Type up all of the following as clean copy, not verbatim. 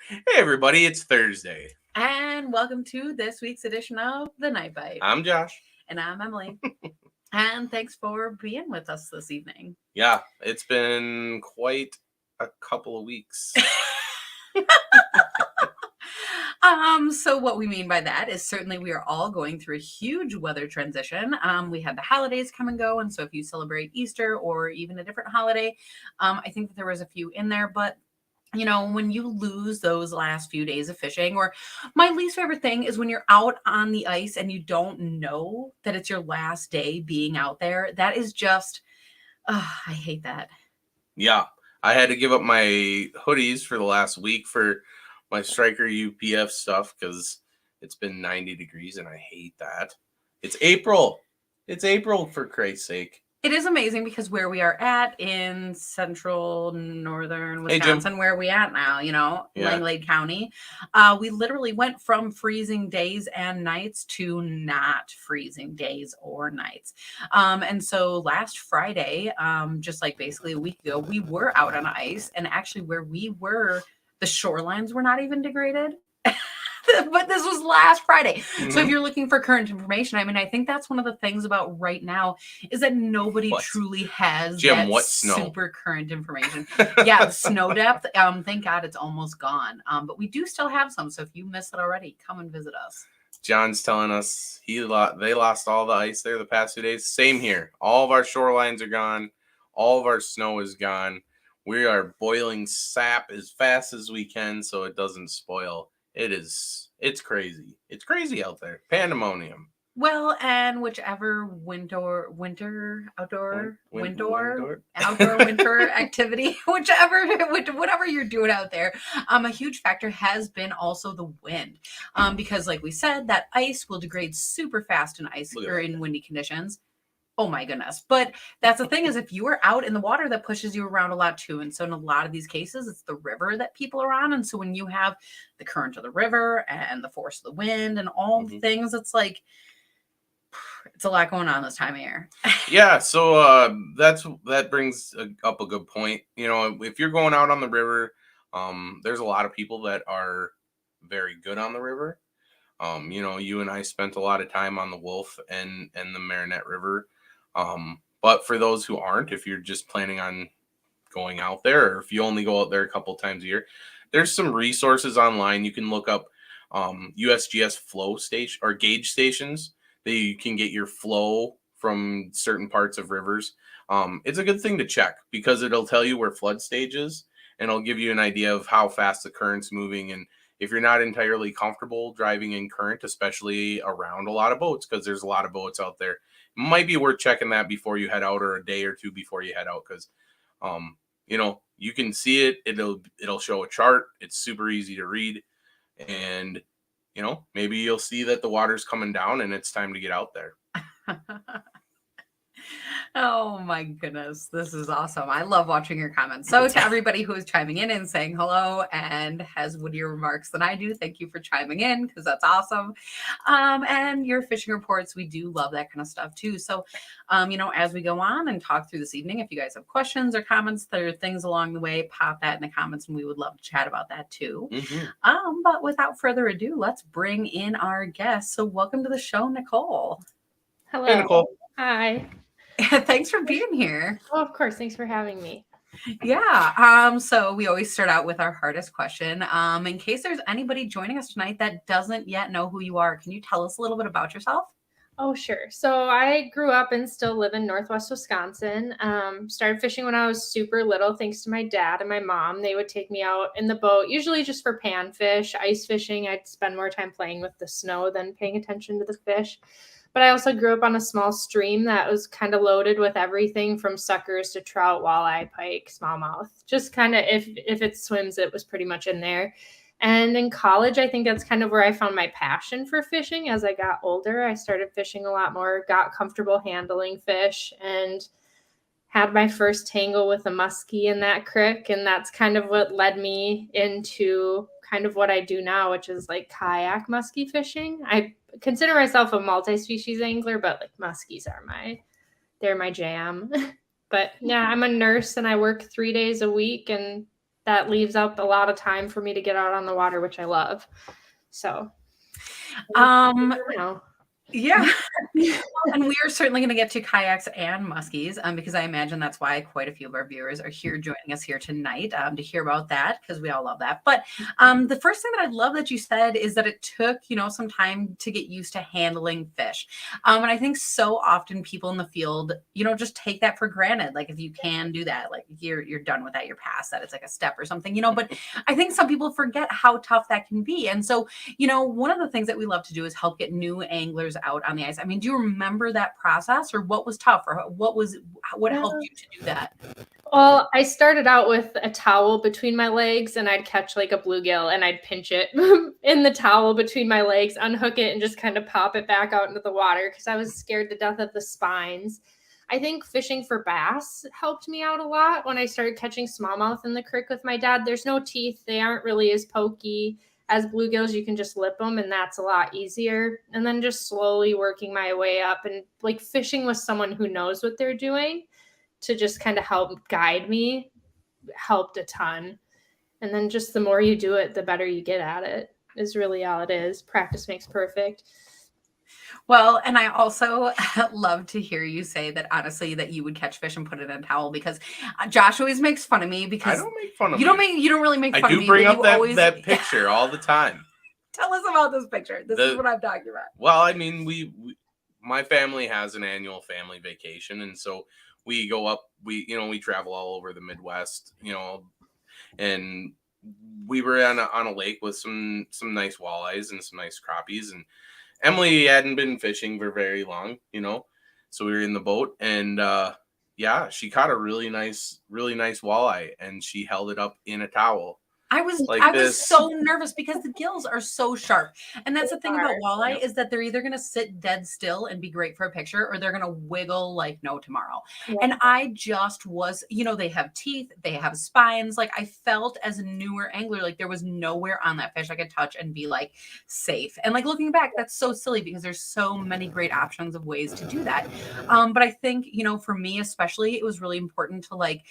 Hey everybody, it's Thursday. And welcome to this week's edition of The Night Bite. I'm Josh. And I'm Emily. And thanks for being with us this evening. Yeah, it's been quite a couple of weeks. So what we mean by that is certainly we are all going through a huge weather transition. We had the holidays come and go, and so if you celebrate Easter or even a different holiday, I think that there was a few in there, but when you lose those last few days of fishing, or my least favorite thing is when you're out on the ice and you don't know that it's your last day being out there. That is just, I hate that. Yeah, I had to give up my hoodies for the last week for my Striker UPF stuff because it's been 90 degrees and I hate that. It's April. It's April, for Christ's sake. It is amazing because where we are at in central northern Hey, Jim. Wisconsin, where are we at now, Yeah. Langlade County, we literally went from freezing days and nights to not freezing days or nights. And so last Friday, just like basically a week ago, we were out on ice, and actually where we were, the shorelines were not even degraded. But this was last Friday. Mm-hmm. So if you're looking for current information, I mean, I think that's one of the things about right now is that nobody truly has Jim, that snow? Super current information. Yeah, the snow depth. Thank God it's almost gone. But we do still have some. So if you missed it already, come and visit us. John's telling us they lost all the ice there the past 2 days. Same here. All of our shorelines are gone. All of our snow is gone. We are boiling sap as fast as we can so it doesn't spoil. It's crazy. It's crazy out there. Pandemonium. Well, and whichever outdoor winter activity, whatever you're doing out there, a huge factor has been also the wind, because like we said, that ice will degrade super fast in ice or in windy conditions. Oh my goodness. But that's the thing is if you are out in the water, that pushes you around a lot too. And so in a lot of these cases, it's the river that people are on. And so when you have the current of the river and the force of the wind and all the things, it's like, it's a lot going on this time of year. Yeah. So that brings up a good point. If you're going out on the river, there's a lot of people that are very good on the river. You and I spent a lot of time on the Wolf and the Marinette River. But for those who aren't, if you're just planning on going out there, or if you only go out there a couple times a year, there's some resources online. You can look up USGS flow station or gauge stations that you can get your flow from certain parts of rivers. It's a good thing to check because it'll tell you where flood stage is, and it'll give you an idea of how fast the current's moving. And if you're not entirely comfortable driving in current, especially around a lot of boats, because there's a lot of boats out there, it might be worth checking that before you head out, or a day or two before you head out, because you can see it. It'll show a chart. It's super easy to read, and maybe you'll see that the water's coming down and it's time to get out there. Oh my goodness, this is awesome. I love watching your comments. So to everybody who is chiming in and saying hello and has wittier remarks than I do, thank you for chiming in because that's awesome. And your fishing reports, we do love that kind of stuff too. So, as we go on and talk through this evening, if you guys have questions or comments, there are things along the way, pop that in the comments and we would love to chat about that too. Mm-hmm. But without further ado, let's bring in our guest. So welcome to the show, Nicole. Hello. Hey, Nicole. Hi. Thanks for being here. Oh, of course. Thanks for having me. Yeah. So we always start out with our hardest question. In case there's anybody joining us tonight that doesn't yet know who you are, can you tell us a little bit about yourself? Oh, sure. So I grew up and still live in Northwest Wisconsin. Started fishing when I was super little, thanks to my dad and my mom. They would take me out in the boat, usually just for panfish, ice fishing. I'd spend more time playing with the snow than paying attention to the fish. But I also grew up on a small stream that was kind of loaded with everything from suckers to trout, walleye, pike, smallmouth. Just kind of if it swims, it was pretty much in there. And in college, I think that's kind of where I found my passion for fishing. As I got older, I started fishing a lot more, got comfortable handling fish, and had my first tangle with a musky in that creek. And that's kind of what led me into kind of what I do now, which is like kayak musky fishing. I consider myself a multi-species angler, but like muskies are they're my jam. But yeah, I'm a nurse and I work 3 days a week, and that leaves up a lot of time for me to get out on the water, which I love. So, Yeah. And we are certainly going to get to kayaks and muskies because I imagine that's why quite a few of our viewers are here joining us here tonight to hear about that, because we all love that. But the first thing that I love that you said is that it took, some time to get used to handling fish. And I think so often people in the field, just take that for granted. Like if you can do that, like you're done with that, you're past that. It's like a step or something, but I think some people forget how tough that can be. And so, one of the things that we love to do is help get new anglers out on the ice. I mean, do you remember that process, or what was tough, or what helped you to do that? Well, I started out with a towel between my legs, and I'd catch like a bluegill and I'd pinch it in the towel between my legs, unhook it, and just kind of pop it back out into the water because I was scared to death of the spines. I think fishing for bass helped me out a lot when I started catching smallmouth in the creek with my dad. There's no teeth. They aren't really as pokey as bluegills. You can just lip them, and that's a lot easier. And then just slowly working my way up and like fishing with someone who knows what they're doing to just kind of help guide me helped a ton. And then just the more you do it, the better you get at it, is really all it is. Practice makes perfect. Well, and I also love to hear you say that, honestly, that you would catch fish and put it in a towel, because Josh always makes fun of me because I don't make fun of you. You don't really make fun of me. I do bring up that picture all the time. Tell us about this picture. This is what I'm talking about. Well, I mean, my family has an annual family vacation, and so we go up. We travel all over the Midwest, and we were on a lake with some nice walleyes and some nice crappies, and Emily hadn't been fishing for very long, so we were in the boat, and she caught a really nice walleye, and she held it up in a towel. I was so nervous because the gills are so sharp. And that's the thing about walleye is that they're either going to sit dead still and be great for a picture, or they're going to wiggle like no tomorrow. Yeah. And I just was, they have teeth, they have spines. Like I felt as a newer angler, like there was nowhere on that fish I could touch and be like safe. And like looking back, that's so silly because there's so many great options of ways to do that. But I think, for me especially, it was really important to like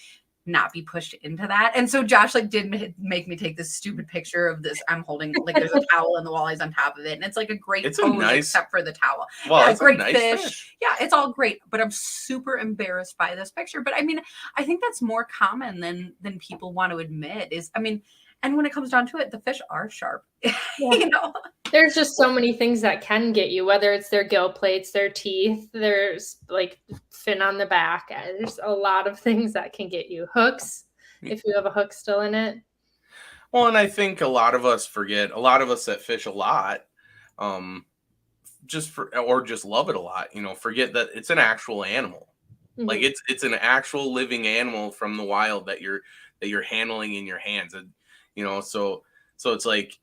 not be pushed into that. And so Josh did make me take this stupid picture of this. I'm holding like there's a towel and the walleys on top of it. And it's like a great pose except for the towel. Well, it's a great fish. Yeah, it's all great. But I'm super embarrassed by this picture. But I mean, I think that's more common than people want to admit and when it comes down to it, the fish are sharp. Yeah. There's just so many things that can get you, whether it's their gill plates, their teeth, there's like fin on the back. There's a lot of things that can get you. Hooks, if you have a hook still in it. Well, and I think a lot of us that fish a lot, just love it a lot, forget that it's an actual animal. Mm-hmm. Like it's an actual living animal from the wild that you're handling in your hands. And, so it's like,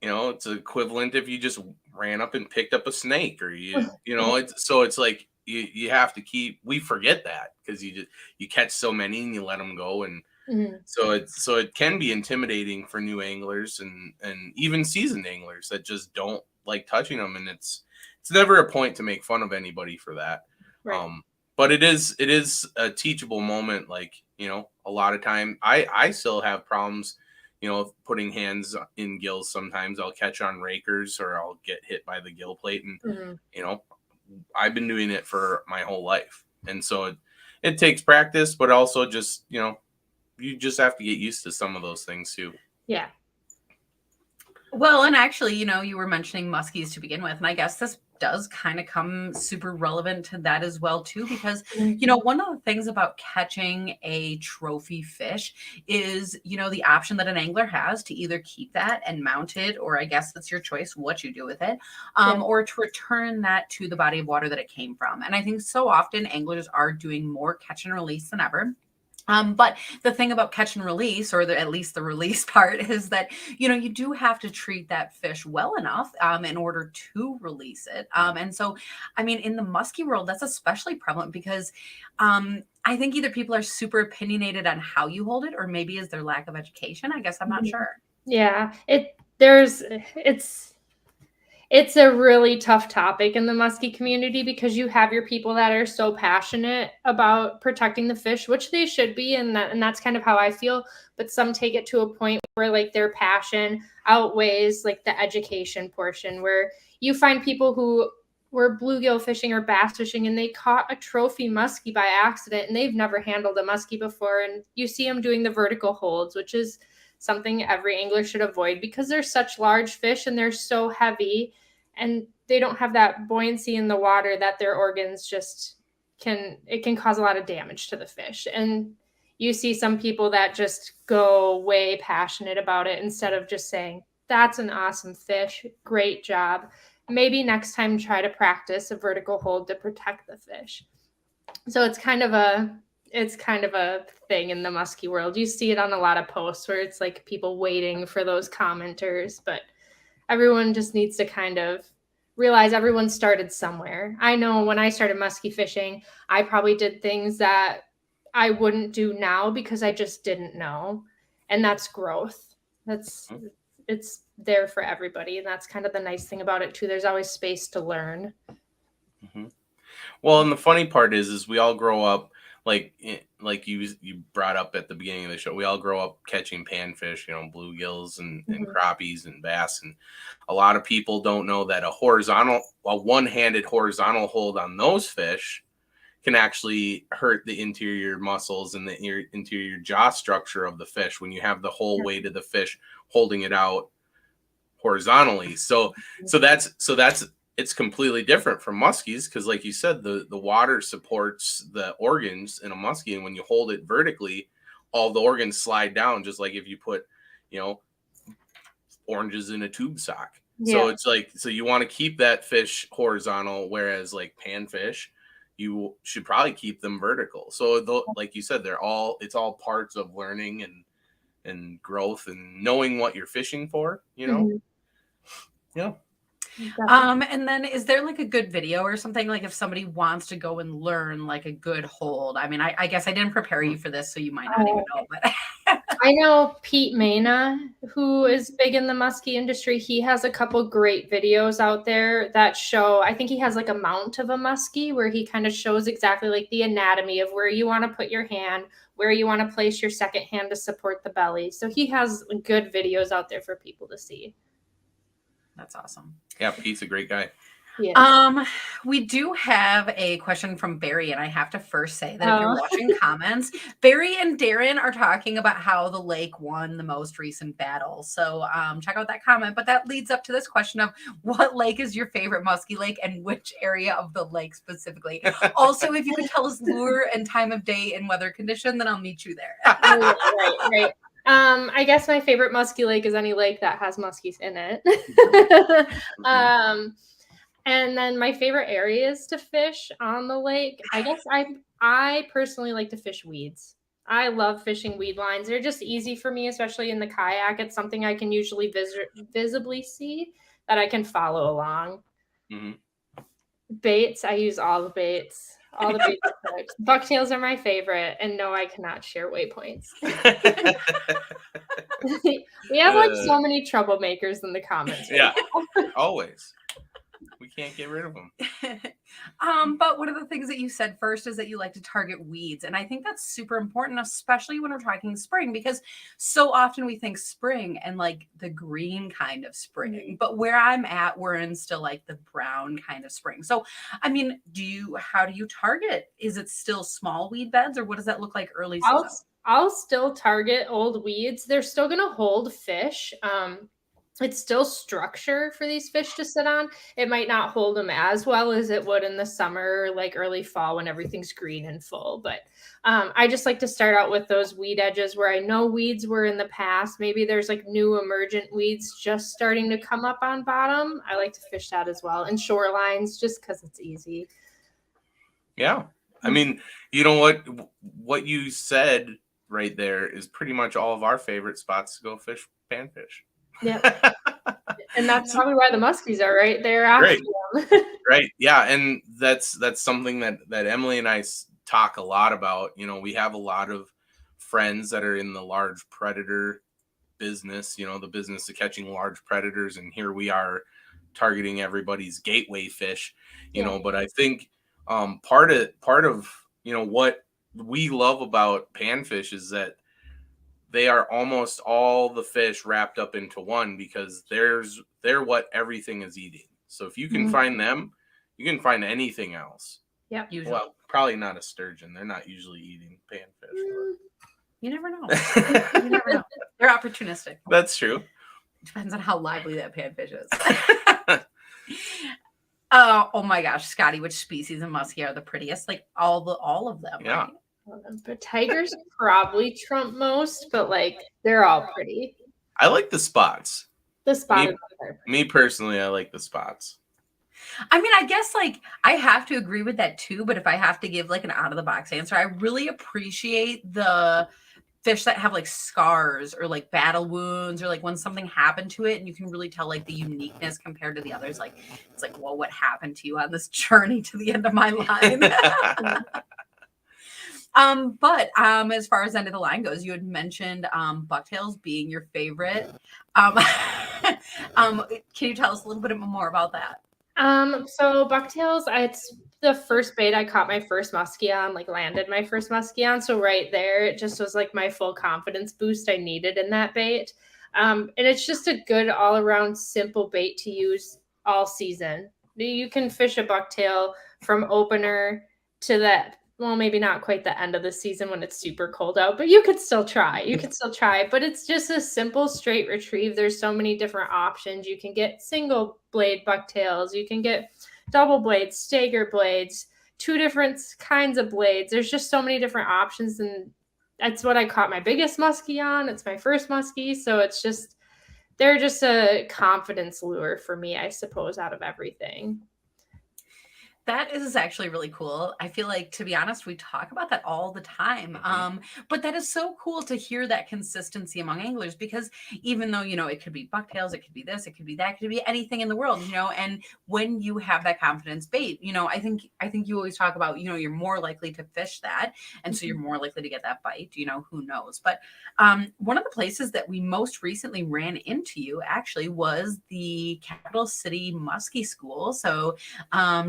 it's equivalent if you just ran up and picked up a snake, or it's like you have to we forget that because you catch so many and you let them go, and mm-hmm. so it can be intimidating for new anglers and even seasoned anglers that just don't like touching them, and it's never a point to make fun of anybody for that. Right. But it is a teachable moment. Like, a lot of time I still have problems, putting hands in gills. Sometimes I'll catch on rakers or I'll get hit by the gill plate. And, mm-hmm. I've been doing it for my whole life. And so it takes practice, but also just, you just have to get used to some of those things too. Yeah. Well, and actually, you were mentioning muskies to begin with, and I guess this does kind of come super relevant to that as well too, because one of the things about catching a trophy fish is the option that an angler has to either keep that and mount it, or I guess that's your choice what you do with it, or to return that to the body of water that it came from. And I think so often anglers are doing more catch and release than ever. But the thing about catch and release, or at least the release part, is that, you do have to treat that fish well enough in order to release it. And so, I mean, in the musky world, that's especially prevalent because I think either people are super opinionated on how you hold it, or maybe is their lack of education. I guess I'm not sure. Yeah, It's a really tough topic in the muskie community because you have your people that are so passionate about protecting the fish, which they should be, and that's kind of how I feel. But some take it to a point where like their passion outweighs like the education portion, where you find people who were bluegill fishing or bass fishing and they caught a trophy muskie by accident and they've never handled a muskie before, and you see them doing the vertical holds, which is something every angler should avoid because they're such large fish and they're so heavy and they don't have that buoyancy in the water that their organs just can cause a lot of damage to the fish. And you see some people that just go way passionate about it instead of just saying, that's an awesome fish, great job. Maybe next time try to practice a vertical hold to protect the fish. So it's kind of a thing in the muskie world. You see it on a lot of posts where it's like people waiting for those commenters, but everyone just needs to kind of realize everyone started somewhere. I know when I started muskie fishing, I probably did things that I wouldn't do now because I just didn't know. And that's growth. It's there for everybody. And that's kind of the nice thing about it too. There's always space to learn. Mm-hmm. Well, and the funny part is we all grow up like you brought up at the beginning of the show. We all grow up catching panfish, bluegills and crappies and bass, and a lot of people don't know that a one-handed horizontal hold on those fish can actually hurt the interior muscles and the interior jaw structure of the fish when you have the whole weight of the fish holding it out horizontally. So that's it's completely different from muskies because, like you said, the water supports the organs in a muskie, and when you hold it vertically, all the organs slide down, just like if you put, oranges in a tube sock. Yeah. So it's like, so you want to keep that fish horizontal, whereas like panfish, you should probably keep them vertical. So like you said, it's all parts of learning and growth and knowing what you're fishing for, Yeah. And then is there like a good video or something, like if somebody wants to go and learn like a good hold? I mean, I guess I didn't prepare you for this, so you might not even know, but I know Pete Mena, who is big in the muskie industry. He has a couple great videos out there that show, I think he has like a mount of a muskie where he kind of shows exactly like the anatomy of where you want to put your hand, where you want to place your second hand to support the belly. So he has good videos out there for people to see. That's awesome. Yeah, Pete's a great guy. Yes. We do have a question from Barry, and I have to first say that if you're watching comments, Barry and Darren are talking about how the lake won the most recent battle. So check out that comment. But that leads up to this question of what lake is your favorite muskie lake and which area of the lake specifically? Also, if you could tell us lure and time of day and weather condition, then I'll meet you there. Right. I guess my favorite muskie lake is any lake that has muskies in it. And then my favorite areas to fish on the lake, I guess I personally like to fish weeds. I love fishing weed lines. They're just easy for me, especially in the kayak. It's something I can usually visibly see that I can follow along. Mm-hmm. Baits, I use all the baits. All the baits. Bucktails are my favorite, and no, I cannot share waypoints. We have like so many troublemakers in the comments. Yeah, always. We can't get rid of them. But one of the things that you said first is that you like to target weeds. And I think that's super important, especially when we're talking spring, because so often we think spring and like the green kind of spring. Mm-hmm. But where I'm at, we're in still like the brown kind of spring. So, I mean, how do you target? Is it still small weed beds, or what does that look like early season? I'll still target old weeds. They're still going to hold fish. It's still structure for these fish to sit on. It might not hold them as well as it would in the summer, like early fall when everything's green and full. But I just like to start out with those weed edges where I know weeds were in the past. Maybe there's like new emergent weeds just starting to come up on bottom. I like to fish that as well. And shorelines, just because it's easy. Yeah. I mean, you know what you said right there is pretty much all of our favorite spots to go fish panfish. Yeah. And that's probably why the muskies are right there after them. Right. Yeah. And that's something that Emily and I talk a lot about. We have a lot of friends that are in the large predator business, the business of catching large predators. And here we are targeting everybody's gateway fish, you Yeah. know, but I think part of you know what we love about panfish is that they are almost all the fish wrapped up into one because they're what everything is eating. So if you can find them, you can find anything else. Yep. Usually. Well, probably not a sturgeon. They're not usually eating panfish. You never know. But... You never know. They're opportunistic. That's true. Depends on how lively that panfish is. Oh my gosh, Scotty, which species of muskie are the prettiest? Like all of them. Yeah. Right? But tigers probably trump most, but like they're all pretty. I like the spots. The spotted ones are Me personally, I like the spots. I mean, I guess like I have to agree with that too, but if I have to give like an out of the box answer, I really appreciate the fish that have like scars or like battle wounds or like when something happened to it and you can really tell like the uniqueness compared to the others. Like it's like, well, what happened to you on this journey to the end of my line? But as far as end of the line goes, you had mentioned bucktails being your favorite. Can you tell us a little bit more about that? So bucktails, it's the first bait I caught my first muskie on, like landed my first muskie on. So right there, it just was like my full confidence boost I needed in that bait. And it's just a good all around simple bait to use all season. You can fish a bucktail from opener to that. Well, maybe not quite the end of the season when it's super cold out, but you could still try. But it's just a simple straight retrieve. There's so many different options. You can get single blade bucktails. You can get double blades, stagger blades, 2 different kinds of blades. There's just so many different options. And that's what I caught my biggest muskie on. It's my first muskie. So it's just, they're just a confidence lure for me, I suppose, out of everything. That is actually really cool. I feel like, to be honest, we talk about that all the time. But that is so cool to hear that consistency among anglers because even though, you know, it could be bucktails, it could be this, it could be that, it could be anything in the world, you know, and when you have that confidence bait, you know, I think you always talk about, you know, you're more likely to fish that. And so you're more likely to get that bite, you know, who knows. But one of the places that we most recently ran into you actually was the Capital City Musky School. So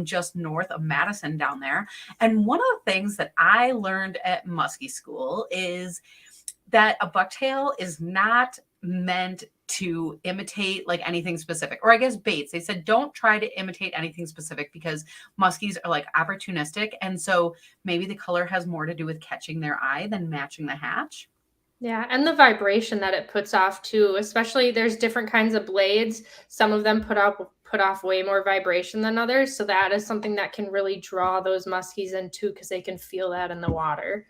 just north of Madison down there. And one of the things that I learned at Musky School is that a bucktail is not meant to imitate like anything specific, or I guess baits. They said, don't try to imitate anything specific because muskies are like opportunistic. And so maybe the color has more to do with catching their eye than matching the hatch. Yeah, and the vibration that it puts off too, especially there's different kinds of blades. Some of them put off way more vibration than others. So that is something that can really draw those muskies in too, because they can feel that in the water.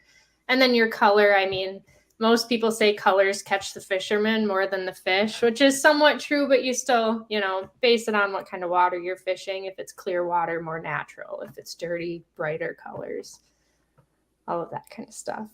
And then your color, I mean, most people say colors catch the fisherman more than the fish, which is somewhat true, but you still, you know, base it on what kind of water you're fishing. If it's clear water, more natural. If it's dirty, brighter colors, all of that kind of stuff.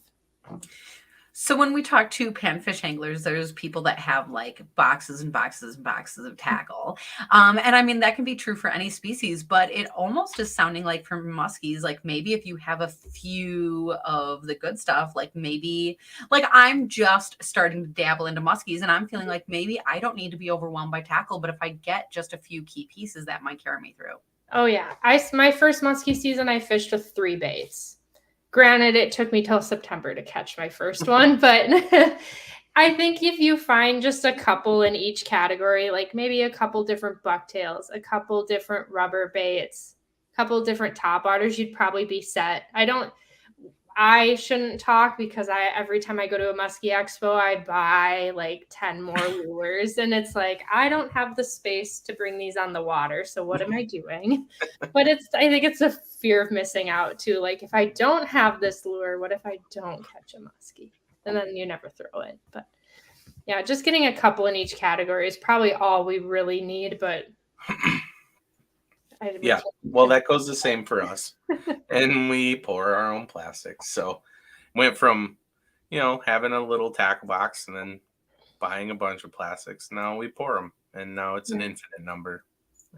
So when we talk to panfish anglers, there's people that have like boxes and boxes and boxes of tackle. And I mean, that can be true for any species, but it almost is sounding like for muskies, like maybe if you have a few of the good stuff, like maybe like I'm just starting to dabble into muskies and I'm feeling like maybe I don't need to be overwhelmed by tackle, but if I get just a few key pieces, that might carry me through. Oh yeah. My first muskie season, I fished with 3 baits. Granted, it took me till September to catch my first one, but I think if you find just a couple in each category, like maybe a couple different bucktails, a couple different rubber baits, a couple different top waters, you'd probably be set. I shouldn't talk because every time I go to a Musky Expo, I buy like 10 more lures. And it's like, I don't have the space to bring these on the water. So what am I doing? But I think it's a fear of missing out too. Like if I don't have this lure, what if I don't catch a muskie? And then you never throw it. But yeah, just getting a couple in each category is probably all we really need. But yeah, well, that goes the same for us. And we pour our own plastics. So went from, you know, having a little tackle box and then buying a bunch of plastics. Now we pour them. And now it's an infinite number.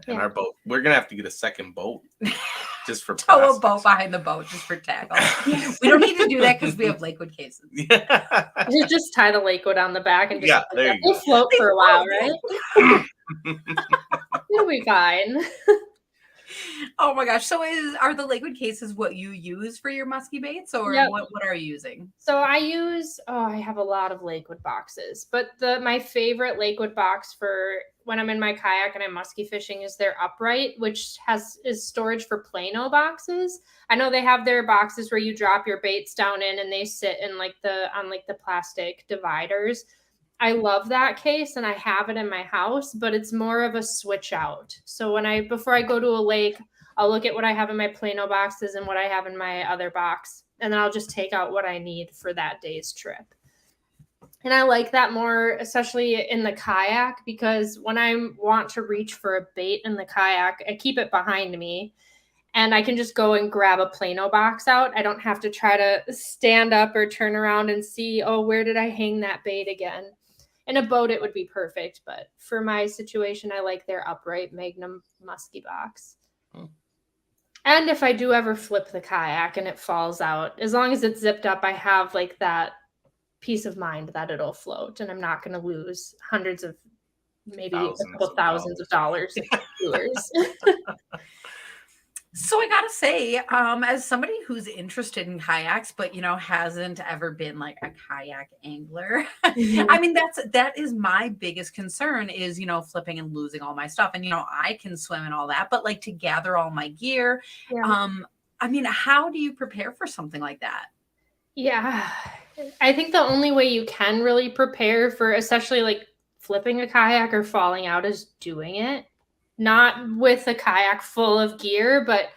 And our boat, we're going to have to get a second boat just for plastics. A boat behind the boat just for tackle. We don't need to do that because we have Lakewood cases. Yeah. You just tie the Lakewood on the back and just there you we'll go. float for a while, right? be fine. Oh my gosh. So are the liquid cases what you use for your musky baits, or Yep. what are you using? So I have a lot of Lakewood boxes, but my favorite Lakewood box for when I'm in my kayak and I'm musky fishing is their upright, which is storage for Plano boxes. I know they have their boxes where you drop your baits down in and they sit in on the plastic dividers. I love that case and I have it in my house, but it's more of a switch out. So before I go to a lake, I'll look at what I have in my Plano boxes and what I have in my other box, and then I'll just take out what I need for that day's trip. And I like that more, especially in the kayak, because when I want to reach for a bait in the kayak, I keep it behind me and I can just go and grab a Plano box out. I don't have to try to stand up or turn around and see, oh, where did I hang that bait again? In a boat, it would be perfect, but for my situation, I like their upright Magnum musky box. And if I do ever flip the kayak and it falls out, as long as it's zipped up, I have like that peace of mind that it'll float and I'm not going to lose hundreds of, maybe a couple thousands of dollars of viewers. So I gotta say, as somebody who's interested in kayaks, but hasn't ever been like a kayak angler, Mm-hmm. I mean that is my biggest concern is flipping and losing all my stuff. And I can swim and all that, but like to gather all my gear, Yeah. I mean, how do you prepare for something like that? Yeah. I think the only way you can really prepare for, especially like flipping a kayak or falling out, is doing it. Not with a kayak full of gear, but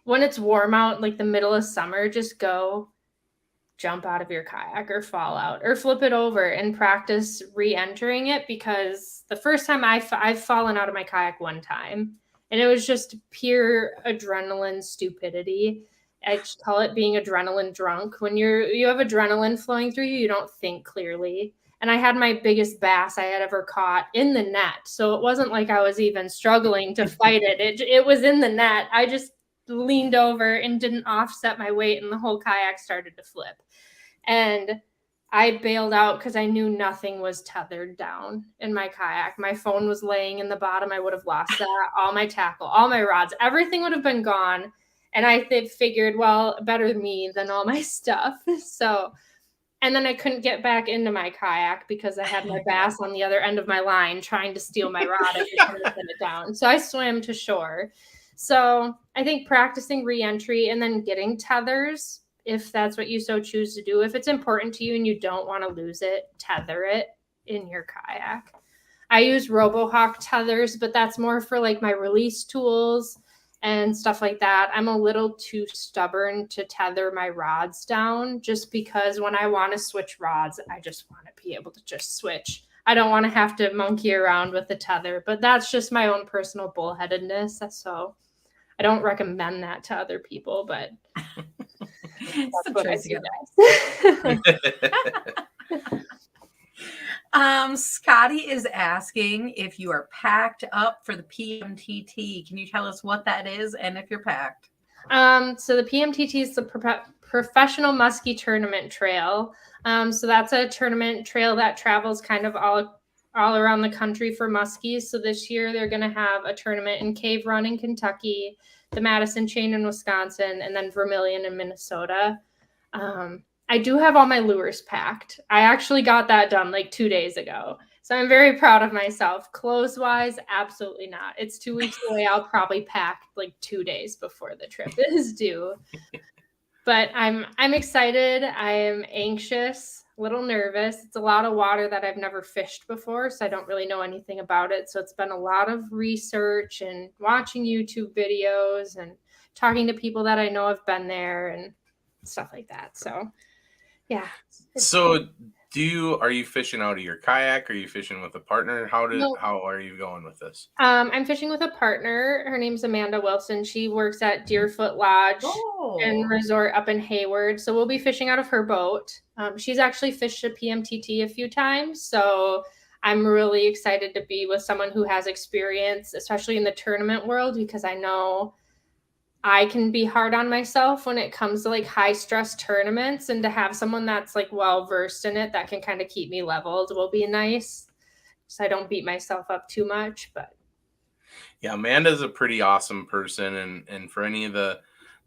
when it's warm out, like the middle of summer, just go jump out of your kayak or fall out or flip it over and practice re-entering it, because the first time I've fallen out of my kayak one time and it was just pure adrenaline stupidity. I just call it being adrenaline drunk. When you have adrenaline flowing through you, you don't think clearly. And I had my biggest bass I had ever caught in the net. So it wasn't like I was even struggling to fight it. It was in the net. I just leaned over and didn't offset my weight and the whole kayak started to flip. And I bailed out because I knew nothing was tethered down in my kayak. My phone was laying in the bottom. I would have lost that. All my tackle, all my rods, everything would have been gone. And I figured, well, better me than all my stuff. So, and then I couldn't get back into my kayak because I had my bass on the other end of my line trying to steal my rod every time I put it down. So I swam to shore. So I think practicing re-entry and then getting tethers, if that's what you so choose to do. If it's important to you and you don't want to lose it, tether it in your kayak. I use RoboHawk tethers, but that's more for like my release tools and stuff like that. I'm a little too stubborn to tether my rods down, just because when I want to switch rods, I just want to be able to just switch. I don't want to have to monkey around with the tether, but that's just my own personal bullheadedness. So I don't recommend that to other people, but that's what I suggest. Scotty is asking if you are packed up for the PMTT. Can you tell us what that is and if you're packed? So the PMTT is the Professional Musky Tournament Trail. So that's a tournament trail that travels kind of all around the country for muskies. So this year they're going to have a tournament in Cave Run in Kentucky, the Madison Chain in Wisconsin, and then Vermilion in Minnesota. I do have all my lures packed. I actually got that done like 2 days ago. So I'm very proud of myself. Clothes wise, absolutely not. It's 2 weeks away. I'll probably pack like 2 days before the trip is due. But I'm excited. I am anxious, a little nervous. It's a lot of water that I've never fished before, so I don't really know anything about it. So it's been a lot of research and watching YouTube videos and talking to people that I know have been there and stuff like that. So yeah. So are you fishing out of your kayak? Are you fishing with a partner? How are you going with this? I'm fishing with a partner. Her name's Amanda Wilson. She works at Deerfoot Lodge and Resort up in Hayward. So we'll be fishing out of her boat. She's actually fished a PMTT a few times. So I'm really excited to be with someone who has experience, especially in the tournament world, because I know I can be hard on myself when it comes to like high stress tournaments, and to have someone that's like well versed in it that can kind of keep me leveled will be nice, so I don't beat myself up too much. But Yeah, Amanda's a pretty awesome person, and for any of the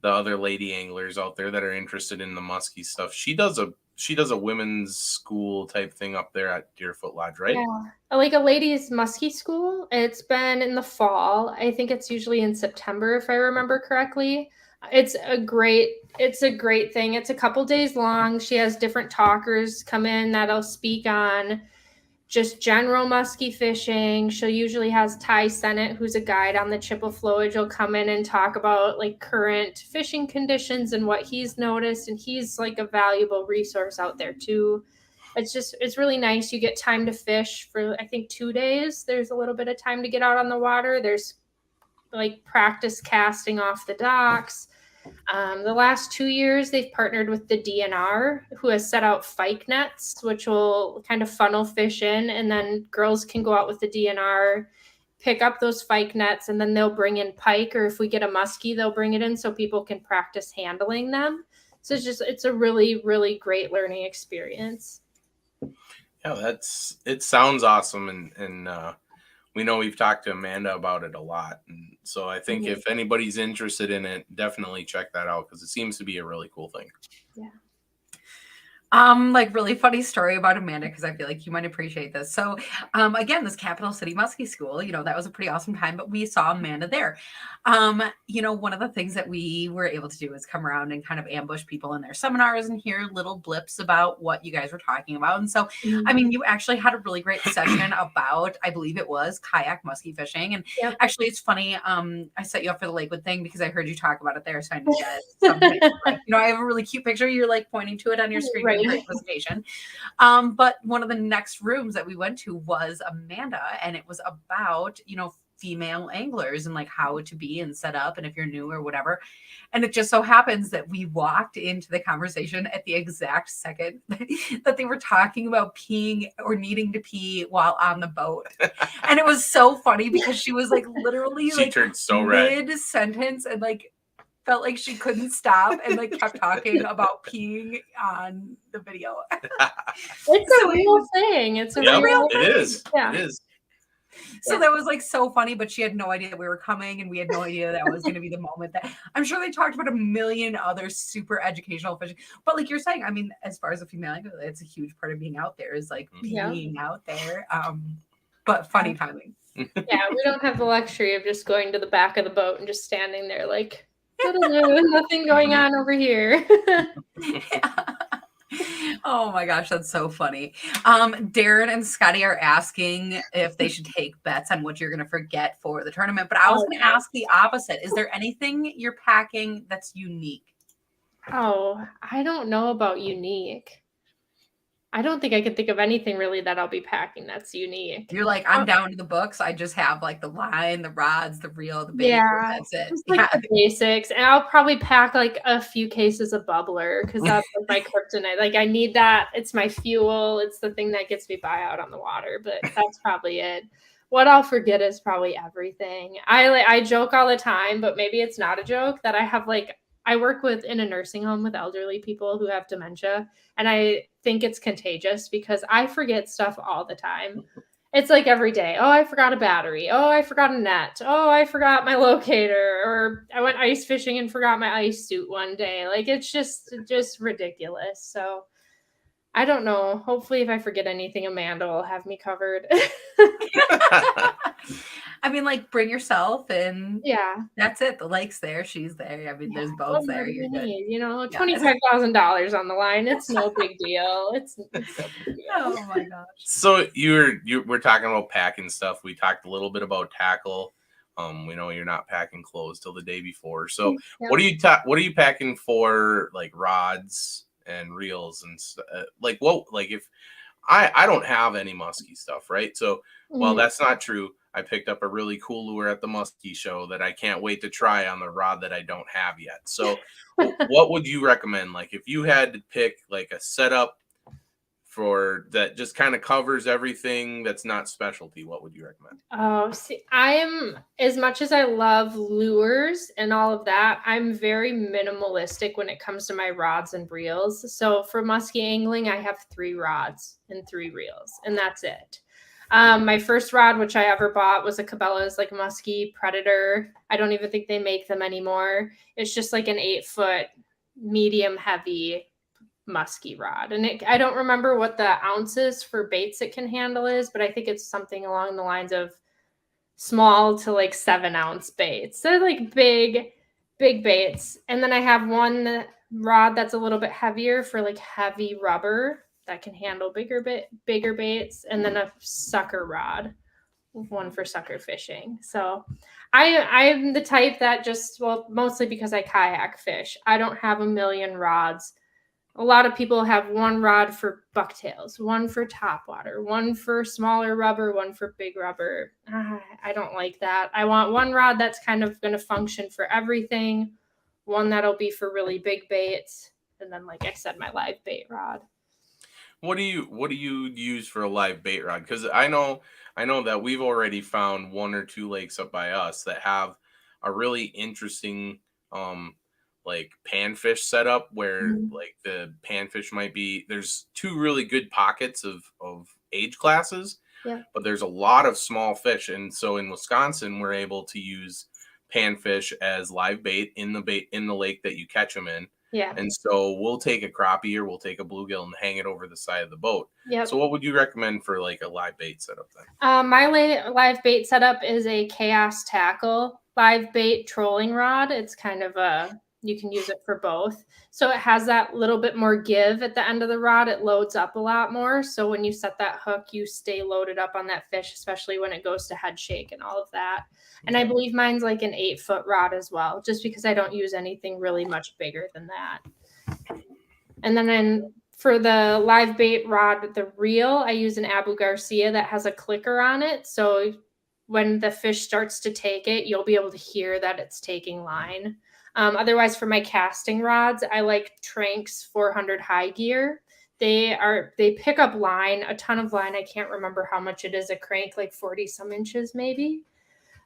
other lady anglers out there that are interested in the musky stuff, she does a women's school type thing up there at Deerfoot Lodge, right? Yeah. Like a ladies' muskie school. It's been in the fall. I think it's usually in September if I remember correctly. It's a great thing. It's a couple days long. She has different talkers come in that'll speak on just general musky fishing. She'll usually has Ty Sennett, who's a guide on the Chippewa flowage, will come in and talk about like current fishing conditions and what he's noticed. And he's like a valuable resource out there too. It's really nice. You get time to fish for I think 2 days. There's a little bit of time to get out on the water. There's like practice casting off the docks. The last 2 years, they've partnered with the DNR, who has set out fike nets, which will kind of funnel fish in, and then girls can go out with the DNR, pick up those fike nets, and then they'll bring in pike, or if we get a muskie, they'll bring it in so people can practice handling them. So it's a really, really great learning experience. Yeah, it sounds awesome, and we know we've talked to Amanda about it a lot, and so I think if anybody's interested in it, definitely check that out because it seems to be a really cool thing. Yeah. Like really funny story about Amanda because I feel like you might appreciate this. So, again, this Capital City Muskie School, that was a pretty awesome time, but we saw Amanda there. One of the things that we were able to do is come around and kind of ambush people in their seminars and hear little blips about what you guys were talking about. And so, I mean, you actually had a really great session about, I believe it was kayak muskie fishing. And actually, it's funny. I set you up for the Lakewood thing because I heard you talk about it there. So I knew that something, I have a really cute picture. You're like pointing to it on your screen. Right. Great presentation. But one of the next rooms that we went to was Amanda, and it was about, female anglers and like how to be and set up and if you're new or whatever. And it just so happens that we walked into the conversation at the exact second that they were talking about peeing or needing to pee while on the boat. And it was so funny because she was like literally she turned so red mid-sentence and like felt like she couldn't stop and like kept talking about peeing on the video. It's a real thing. It's a real thing. It is. Yeah. It is. So that was like so funny, but she had no idea that we were coming and we had no idea that was going to be the moment that I'm sure they talked about a million other super educational fishing. But like you're saying, I mean, as far as a female angler, it's a huge part of being out there is like being out there. But funny timing. Yeah, we don't have the luxury of just going to the back of the boat and just standing there like, nothing going on over here. Oh my gosh, that's so funny. Darren and Scotty are asking if they should take bets on what you're going to forget for the tournament, but I was going to ask the opposite. Is there anything you're packing that's unique? Oh, I don't know about unique. I don't think I can think of anything really that I'll be packing that's unique. You're like, I'm down to the books. I just have like the line, the rods, the reel, the bait. That's it. Just like the basics. And I'll probably pack like a few cases of bubbler because that's like my kryptonite. Like I need that. It's my fuel. It's the thing that gets me by out on the water. But that's probably it. What I'll forget is probably everything. I joke all the time, but maybe it's not a joke that I work in a nursing home with elderly people who have dementia, and I think it's contagious because I forget stuff all the time. It's like every day. Oh, I forgot a battery. Oh, I forgot a net. Oh, I forgot my locator. Or I went ice fishing and forgot my ice suit one day. Like it's just ridiculous. So I don't know. Hopefully if I forget anything, Amanda will have me covered. I mean, like bring yourself and that's it. The lake's there. She's there. I mean, there's boats there. You're good. $25,000 on the line. It's no big deal. It's no big deal. Oh my gosh. So we're talking about packing stuff. We talked a little bit about tackle. We know you're not packing clothes till the day before. So what are you packing for like rods and reels and like what, like if I don't have any musky stuff, right? So well, that's not true. I picked up a really cool lure at the Musky show that I can't wait to try on the rod that I don't have yet. So what would you recommend? Like if you had to pick like a setup for that just kind of covers everything that's not specialty, what would you recommend? Oh, see, I am, as much as I love lures and all of that, I'm very minimalistic when it comes to my rods and reels. So for musky angling, I have 3 rods and 3 reels, and that's it. My first rod, which I ever bought, was a Cabela's like Musky Predator. I don't even think they make them anymore. It's just like an 8-foot medium heavy musky rod. And I don't remember what the ounces for baits it can handle is, but I think it's something along the lines of small to like 7-ounce baits. So like big baits. And then I have one rod that's a little bit heavier for like heavy rubber that can handle bigger baits, and then a sucker rod, one for sucker fishing. So I'm the type that just, well, mostly because I kayak fish, I don't have a million rods. A lot of people have one rod for bucktails, one for topwater, one for smaller rubber, one for big rubber. I don't like that. I want one rod that's kind of going to function for everything, one that'll be for really big baits, and then, like I said, my live bait rod. What do you use for a live bait rod? Because I know that we've already found 1 or 2 lakes up by us that have a really interesting like panfish setup where like the panfish might be, there's 2 really good pockets of age classes, but there's a lot of small fish, and so in Wisconsin we're able to use panfish as live bait in the lake that you catch them in. Yeah. And so we'll take a crappie or we'll take a bluegill and hang it over the side of the boat. Yep. So what would you recommend for like a live bait setup then? My live bait setup is a Chaos Tackle live bait trolling rod. It's kind of you can use it for both. So it has that little bit more give at the end of the rod. It loads up a lot more. So when you set that hook, you stay loaded up on that fish, especially when it goes to head shake and all of that. And I believe mine's like an 8-foot rod as well, just because I don't use anything really much bigger than that. And then for the live bait rod, the reel, I use an Abu Garcia that has a clicker on it. So when the fish starts to take it, you'll be able to hear that it's taking line. Otherwise, for my casting rods, I like Trank's 400 high gear. They pick up line, a ton of line. I can't remember how much it is a crank, like 40 some inches maybe.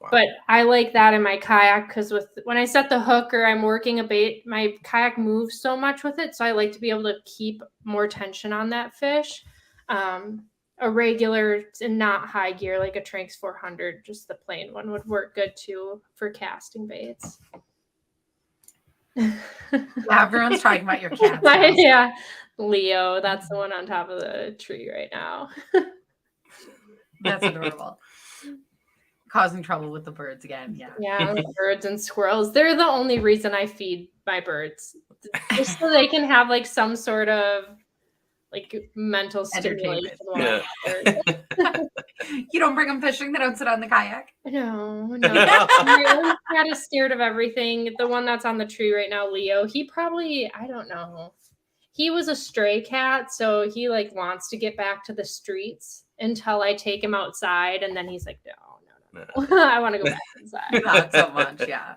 Wow. But I like that in my kayak because when I set the hook or I'm working a bait, my kayak moves so much with it. So I like to be able to keep more tension on that fish. A regular and not high gear, like a Trank's 400, just the plain one would work good too for casting baits. Yeah, everyone's talking about your cats. Yeah, Leo, that's the one on top of the tree right now. That's adorable. Causing trouble with the birds again. Yeah, birds and squirrels. They're the only reason I feed my birds, just so they can have like some sort of like mental stimulation. Yeah. You don't bring them fishing? They don't sit on the kayak? No. My cat is scared of everything. The one that's on the tree right now, Leo, he probably, I don't know. He was a stray cat, so he like wants to get back to the streets until I take him outside, and then he's like, no. I want to go back inside. Not so much, yeah.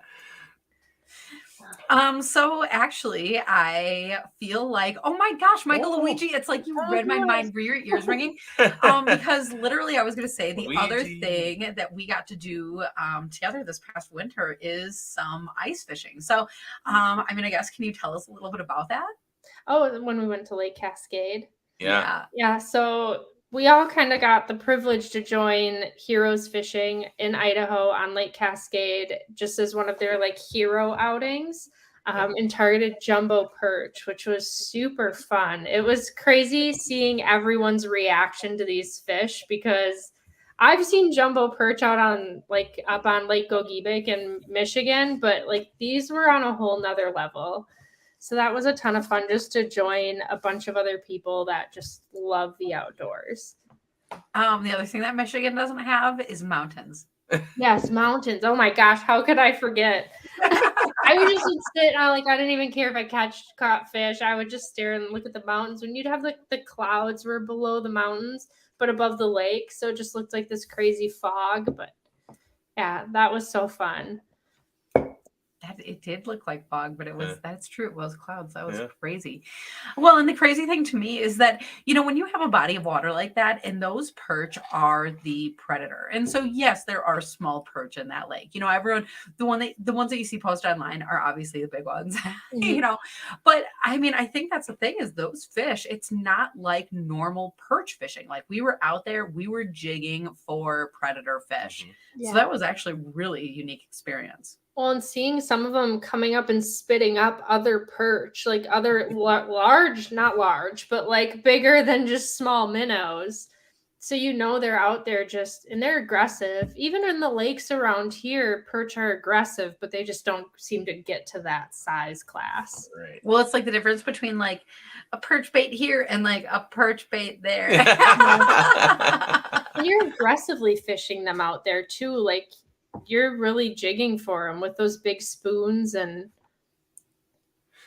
So actually, I feel like, oh my gosh, Michael Luigi, it's like you read my mind. Were your ears ringing? Because literally, I was going to say the other thing that we got to do together this past winter is some ice fishing. So, I mean, I guess, can you tell us a little bit about that? Oh, when we went to Lake Cascade. Yeah. So we all kind of got the privilege to join Heroes Fishing in Idaho on Lake Cascade, just as one of their like hero outings, and targeted jumbo perch, which was super fun. It was crazy seeing everyone's reaction to these fish, because I've seen jumbo perch out on like up on Lake Gogebic in Michigan, but like these were on a whole nother level. So that was a ton of fun, just to join a bunch of other people that just love the outdoors. The other thing that Michigan doesn't have is mountains. Yes, mountains. Oh my gosh, how could I forget? I would just sit, I didn't even care if I caught fish. I would just stare and look at the mountains. When you'd have the clouds were below the mountains, but above the lake. So it just looked like this crazy fog. But yeah, that was so fun. That it did look like fog, but Yeah. that's true. It was clouds. That was Yeah. crazy. Well, and the crazy thing to me is that, when you have a body of water like that, and those perch are the predator. And so yes, there are small perch in that lake. Everyone, the ones that you see posted online are obviously the big ones. Mhm. But I mean, I think that's the thing is those fish, it's not like normal perch fishing. Like we were out there, we were jigging for predator fish. Mhm. So that was actually really a unique experience. Well, and seeing some of them coming up and spitting up other perch, like other large, not large, but like bigger than just small minnows. So they're out there and they're aggressive. Even in the lakes around here, perch are aggressive, but they just don't seem to get to that size class. Right. Well, it's like the difference between like a perch bait here and like a perch bait there. And you're aggressively fishing them out there too. Like you're really jigging for them with those big spoons, and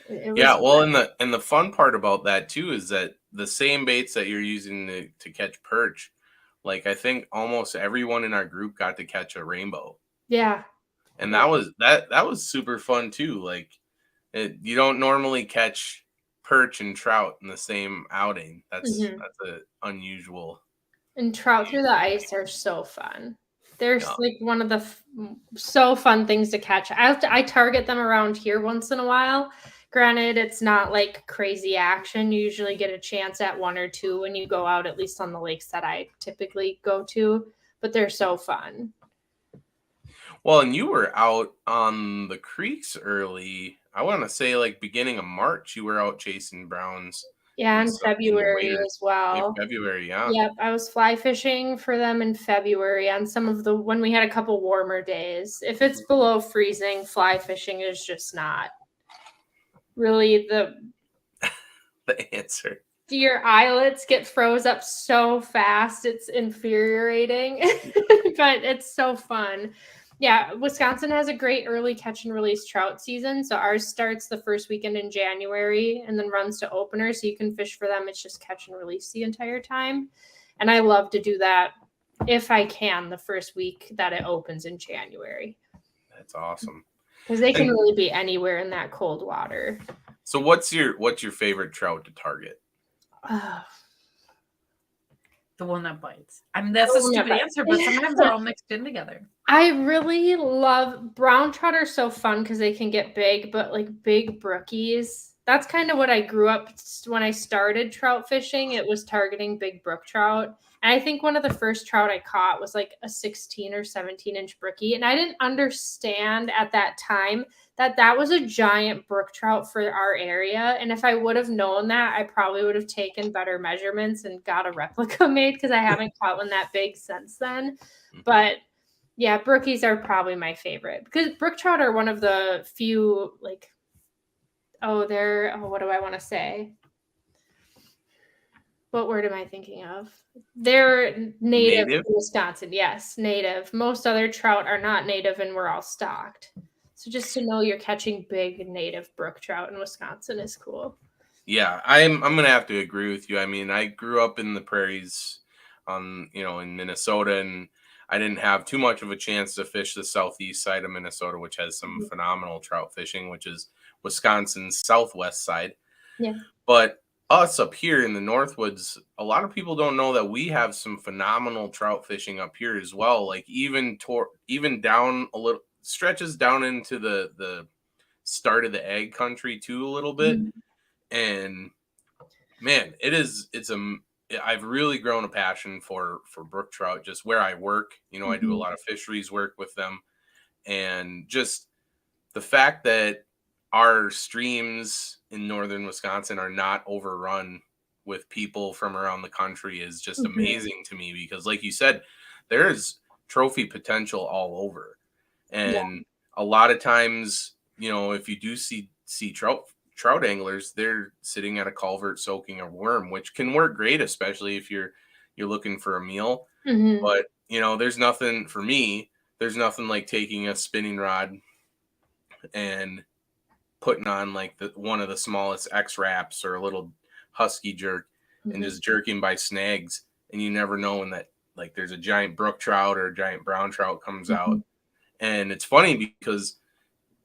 it was Yeah, well, fun. and the fun part about that too is that the same baits that you're using to catch perch, like I think almost everyone in our group got to catch a rainbow, Yeah. and that was super fun too. Like you don't normally catch perch and trout in the same outing. That's Mhm. that's a unusual. And trout through the ice are so fun. They're Yeah. like one of the so fun things to catch. I target them around here once in a while. Granted, it's not like crazy action. You usually get a chance at one or two when you go out, at least on the lakes that I typically go to, but they're so fun. Well, and you were out on the creeks early. I want to say like beginning of March. You were out chasing browns Yeah, and in stuff in the February later as well. February. Yeah. Yep, I was fly fishing for them in February on some of the when we had a couple warmer days. If it's below freezing, fly fishing is just not really The answer. your eyelets get froze up so fast, it's infuriating. But it's so fun. Yeah, Wisconsin has a great early catch and release trout season. So ours starts the first weekend in January and then runs to opener. So you can fish for them. It's just catch and release the entire time. And I love to do that if I can the first week that it opens in January. That's awesome. Because they can And really be anywhere in that cold water. so what's your favorite trout to target? Oh, The one that bites. I mean, that's The a one that stupid bites. answer, but sometimes they're all mixed in together. I really love brown trout are so fun because they can get big, but like big brookies. That's kind of what I grew up when I started trout fishing. It was targeting big brook trout. And I think one of the first trout I caught was like a 16 or 17-inch brookie. And I didn't understand at that time that was a giant brook trout for our area. And if I would have known that, I probably would have taken better measurements and got a replica made because I haven't caught one that big since then. But yeah, brookies are probably my favorite because brook trout are one of the few like what do I want to say? What word am I thinking of? They're native Native? to Wisconsin. Yes, native. Most other trout are not native and we're all stocked. So just to know you're catching big native brook trout in Wisconsin is cool. Yeah, I'm gonna have to agree with you. I mean, I grew up in the prairies, in Minnesota, and I didn't have too much of a chance to fish the southeast side of Minnesota, which has some Mhm. phenomenal trout fishing, which is Wisconsin's southwest side. Yeah. But us up here in the Northwoods, a lot of people don't know that we have some phenomenal trout fishing up here as well. Like even down a little stretches down into the start of the egg country too a little bit. Mhm. And man, I've really grown a passion for brook trout just where I work. I do a Mhm. lot of fisheries work with them, and just the fact that our streams in northern Wisconsin are not overrun with people from around the country is just Mhm. amazing to me because like you said, there's trophy potential all over. Yeah. And a lot of times, if you do see trout anglers, they're sitting at a culvert soaking a worm, which can work great, especially if you're looking for a meal. Mhm. But there's nothing for me. There's nothing like taking a spinning rod and putting on like one of the smallest X wraps or a little husky jerk and Mhm. just jerking by snags, and you never know when that like there's a giant brook trout or a giant brown trout comes out. Mhm. And it's funny because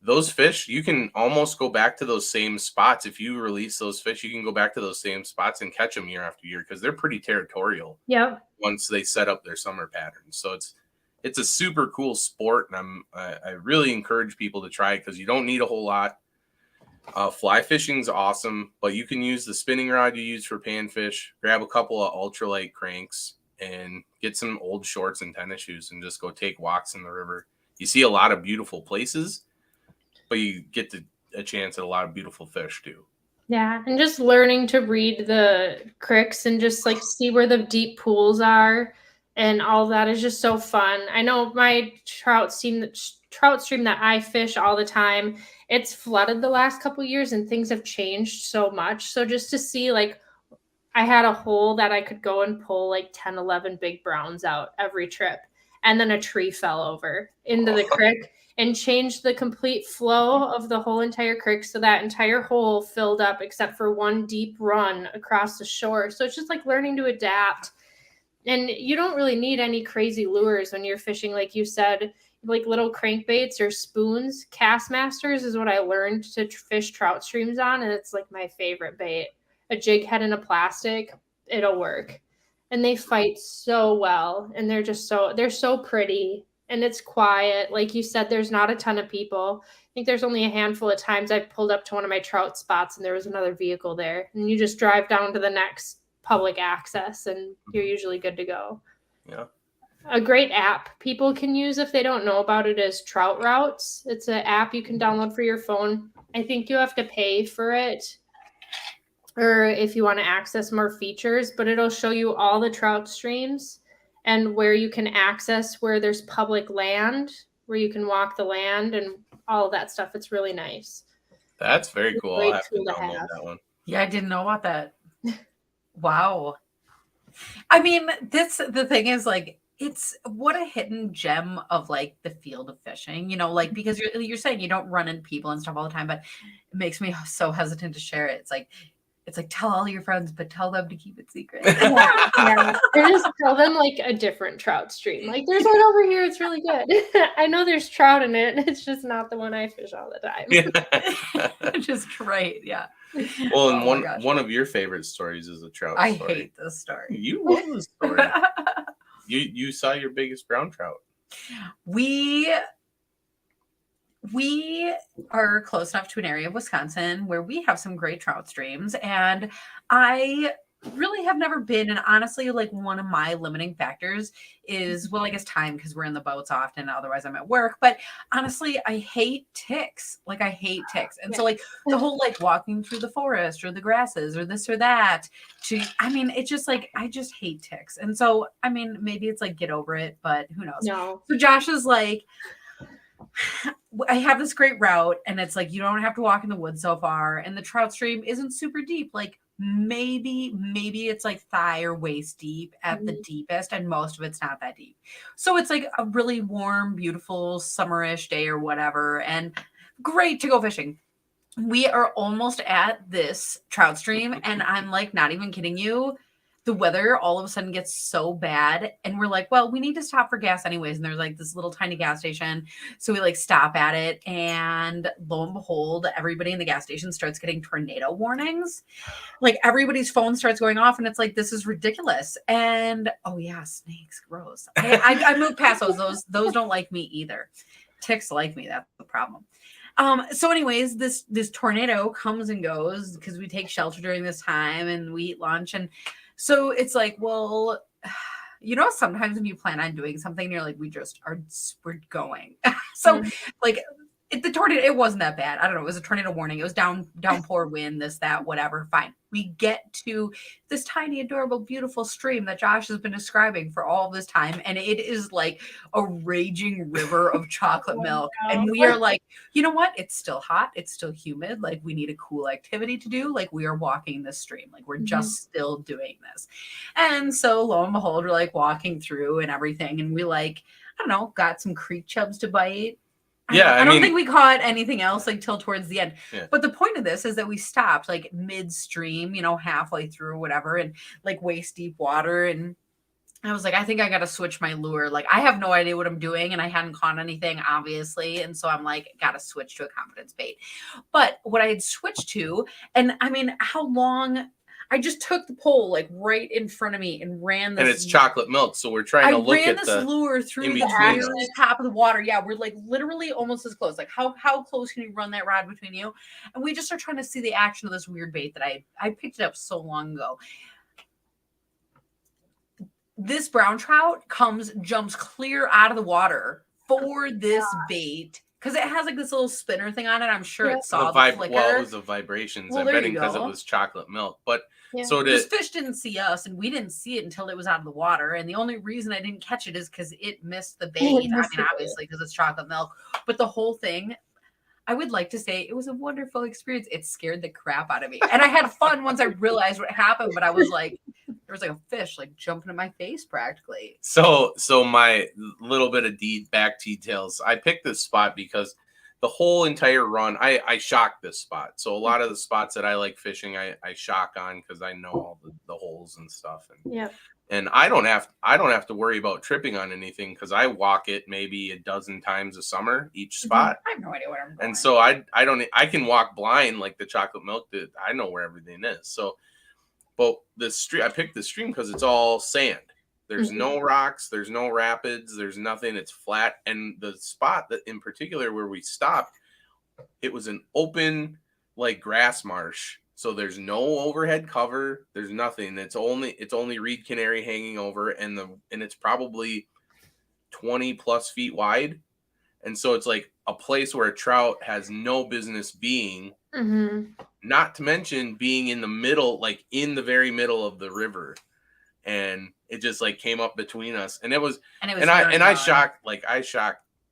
those fish, you can almost go back to those same spots. If you release those fish, you can go back to those same spots and catch them year after year because they're pretty territorial Yep. once they set up their summer patterns. So it's a super cool sport, and I really encourage people to try it because you don't need a whole lot. Fly fishing's awesome, but you can use the spinning rod you use for panfish, grab a couple of ultralight cranks, and get some old shorts and tennis shoes and just go take walks in the river. You see a lot of beautiful places, but you get a chance at a lot of beautiful fish too. Yeah, and just learning to read the creeks and just like see where the deep pools are and all that is just so fun. I know my trout stream that I fish all the time, it's flooded the last couple years and things have changed so much. So just to see like I had a hole that I could go and pull like 10, 11 big browns out every trip. And then a tree fell over into the creek and changed the complete flow of the whole entire creek. So that entire hole filled up except for one deep run across the shore. So it's just like learning to adapt. And you don't really need any crazy lures when you're fishing, like you said, like little crankbaits or spoons. Castmasters is what I learned to fish trout streams on, and it's like my favorite bait. A jig head in a plastic, it'll work. And they fight so well, and they're so pretty, and it's quiet. Like you said, there's not a ton of people. I think there's only a handful of times I've pulled up to one of my trout spots and there was another vehicle there, and you just drive down to the next public access and you're usually good to go. Yeah. A great app people can use if they don't know about it is Trout Routes. It's an app you can download for your phone. I think you have to pay for it, or if you want to access more features, but it'll show you all the trout streams and where you can access where there's public land, where you can walk the land and all of that stuff. It's really nice. That's very cool. I'll have to download that one. Yeah, I didn't know about that. Wow. I mean, the thing is like, it's what a hidden gem of like the field of fishing, you know, like because you're saying you don't run into people and stuff all the time, but it makes me so hesitant to share it. It's like tell all your friends, but tell them to keep it secret. Yeah. Or just tell them like a different trout stream. Like there's one over here, it's really good. I know there's trout in it. It's just not the one I fish all the time. Yeah. Just right, yeah. Well, and one of your favorite stories is a trout story. I hate this story. You love this story. You saw your biggest brown trout. We are close enough to an area of Wisconsin where we have some great trout streams, and I really have never been. And honestly, like one of my limiting factors is, well, I guess time, because we're in the boats often. Otherwise, I'm at work. But honestly, I hate ticks. Like I hate ticks, and so like the whole like walking through the forest or the grasses or this or that. It's just like I just hate ticks, and so I mean, maybe it's like get over it, but who knows? No. So Josh is like, I have this great route, and it's like you don't have to walk in the woods so far, and the trout stream isn't super deep. Like maybe it's like thigh or waist deep at the deepest, and most of it's not that deep. So it's like a really warm, beautiful summerish day or whatever, and great to go fishing. We are almost at this trout stream, and I'm like not even kidding you. The weather all of a sudden gets so bad, and we're like, well, we need to stop for gas anyways. And there's like this little tiny gas station. So we like stop at it, and lo and behold, everybody in the gas station starts getting tornado warnings. Like everybody's phone starts going off, and it's like, this is ridiculous. And oh yeah, snakes, gross. I moved past those. Those don't like me either. Ticks like me. That's the problem. So anyways, this tornado comes and goes because we take shelter during this time and we eat lunch. And so it's like, well, you know, sometimes when you plan on doing something, you're like, we're going. So like the tornado, it wasn't that bad. I don't know. It was a tornado warning. It was downpour wind, this, that, whatever. Fine. We get to this tiny, adorable, beautiful stream that Josh has been describing for all this time. And it is like a raging river of chocolate milk. And we are like, you know what? It's still hot. It's still humid. Like we need a cool activity to do. Like we are walking this stream. Like we're just still doing this. And so lo and behold, we're like walking through and everything. And we like, I don't know, got some creek chubs to bite. Yeah, I don't think we caught anything else like till towards the end. Yeah. But the point of this is that we stopped like midstream, you know, halfway through or whatever, and like waist deep water. And I was like, I think I got to switch my lure. Like, I have no idea what I'm doing, and I hadn't caught anything, obviously. And so I'm like, got to switch to a confidence bait. But what I had switched to, and I mean, how long? I just took the pole like right in front of me and ran And this. it's chocolate milk, so we're trying I to look ran at this the lure in through the between very us. top of the water. Yeah, we're like literally almost as close. Like, how close can you run that rod between you? And we just are trying to see the action of this weird bait that I picked it up so long ago. This brown trout jumps clear out of the water for this bait because it has like this little spinner thing on it. I'm sure it saw the flicker. Well, it was the vibrations. Well, I'm there betting you because it go. was chocolate milk. But Yeah. so This did fish didn't see us, and we didn't see it until it was out of the water. And the only reason I didn't catch it is because it missed the bait. I mean, obviously because it's chocolate milk, but the whole thing. I would like to say it was a wonderful experience. It scared the crap out of me. And I had fun once I realized what happened, but I was like, there was like a fish like jumping in my face practically. So my little bit of back details. I picked this spot because the whole entire run, I shocked this spot. So a lot of the spots that I like fishing, I shock on because I know all the holes and stuff. And Yeah. and I don't have to worry about tripping on anything because I walk it maybe a dozen times a summer each spot. I have no idea where I'm going. And so I can walk blind like the chocolate milk that I know where everything is. So, but I picked the stream because it's all sand. There's no rocks, there's no rapids, there's nothing. It's flat. And the spot that in particular where we stopped, it was an open like grass marsh. So there's no overhead cover. There's nothing. It's only reed canary hanging over, and it's probably 20 plus feet wide. And so it's like a place where a trout has no business being, not to mention being in the middle, like in the very middle of the river. And it just like came up between us. And I shocked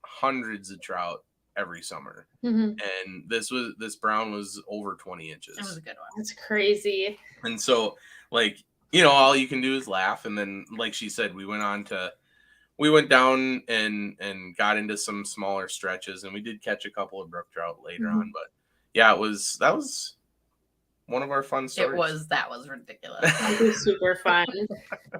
hundreds of trout every summer. And this brown was over 20 inches. It was a good one. That's crazy. And so like, all you can do is laugh. And then like she said, we went down and got into some smaller stretches, and we did catch a couple of brook trout later on. But yeah, that was one of our fun stories. That was ridiculous. That was super fun.